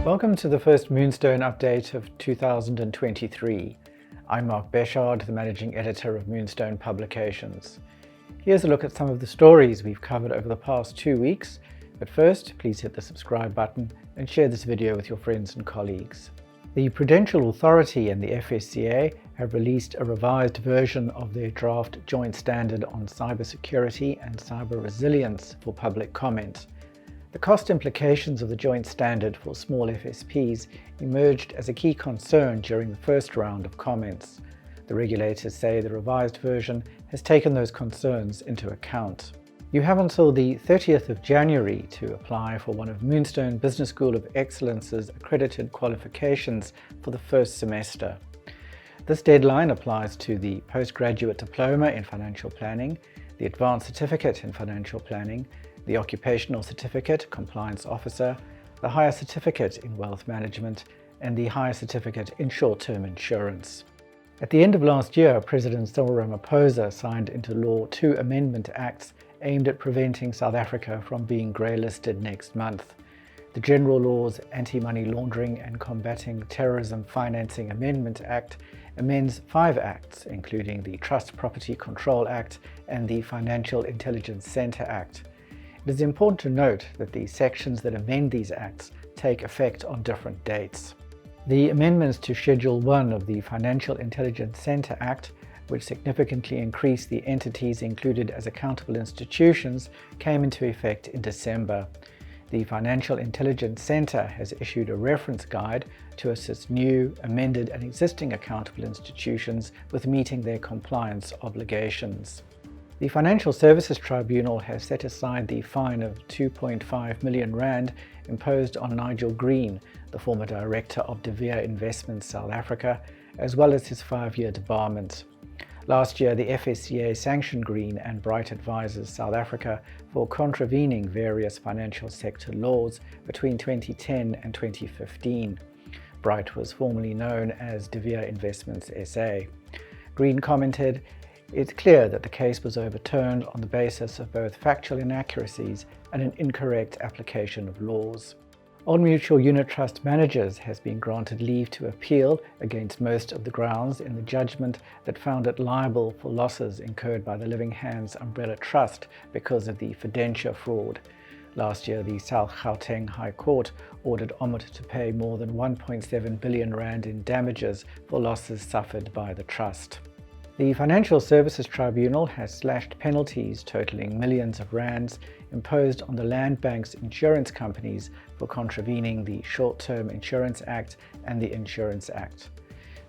Welcome to the first Moonstone update of 2023. I'm Mark Beshard, the Managing Editor of Moonstone Publications. Here's a look at some of the stories we've covered over the past 2 weeks, but first, please hit the subscribe button and share this video with your friends and colleagues. The Prudential Authority and the FSCA have released a revised version of their draft Joint Standard on Cybersecurity and Cyber Resilience for public comment. The cost implications of the joint standard for small FSPs emerged as a key concern during the first round of comments. The regulators say the revised version has taken those concerns into account. You have until the 30th of January to apply for one of Moonstone Business School of Excellence's accredited qualifications for the first semester. This deadline applies to the Postgraduate Diploma in Financial Planning, the Advanced Certificate in Financial Planning, the Occupational Certificate Compliance Officer, the Higher Certificate in Wealth Management, and the Higher Certificate in Short-Term Insurance. At the end of last year, President Cyril Ramaphosa signed into law 2 amendment acts aimed at preventing South Africa from being grey-listed next month. The General Laws Anti-Money Laundering and Combating Terrorism Financing Amendment Act amends 5 acts, including the Trust Property Control Act and the Financial Intelligence Centre Act. It is important to note that the sections that amend these acts take effect on different dates. The amendments to Schedule 1 of the Financial Intelligence Centre Act, which significantly increased the entities included as accountable institutions, came into effect in December. The Financial Intelligence Centre has issued a reference guide to assist new, amended and existing accountable institutions with meeting their compliance obligations. The Financial Services Tribunal has set aside the fine of 2.5 million rand imposed on Nigel Green, the former director of deVere Investments South Africa, as well as his 5-year debarment. Last year, the FSCA sanctioned Green and Bright Advisors South Africa for contravening various financial sector laws between 2010 and 2015. Bright was formerly known as deVere Investments SA. Green commented, "It's clear that the case was overturned on the basis of both factual inaccuracies and an incorrect application of laws." Old Mutual Unit Trust Managers has been granted leave to appeal against most of the grounds in the judgment that found it liable for losses incurred by the Living Hands Umbrella Trust because of the fidentia fraud. Last year, the South Gauteng High Court ordered Omot to pay more than 1.7 billion rand in damages for losses suffered by the trust. The Financial Services Tribunal has slashed penalties totaling millions of rands imposed on the land bank's insurance companies for contravening the Short-Term Insurance Act and the Insurance Act.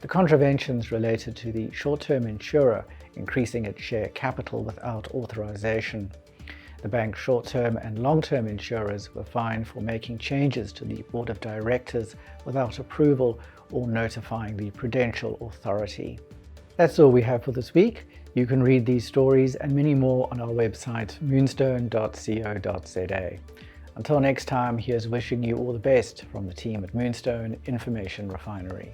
The contraventions related to the short-term insurer increasing its share capital without authorization. The bank's short-term and long-term insurers were fined for making changes to the board of directors without approval or notifying the Prudential Authority. That's all we have for this week. You can read these stories and many more on our website moonstone.co.za. Until next time, here's wishing you all the best from the team at Moonstone Information Refinery.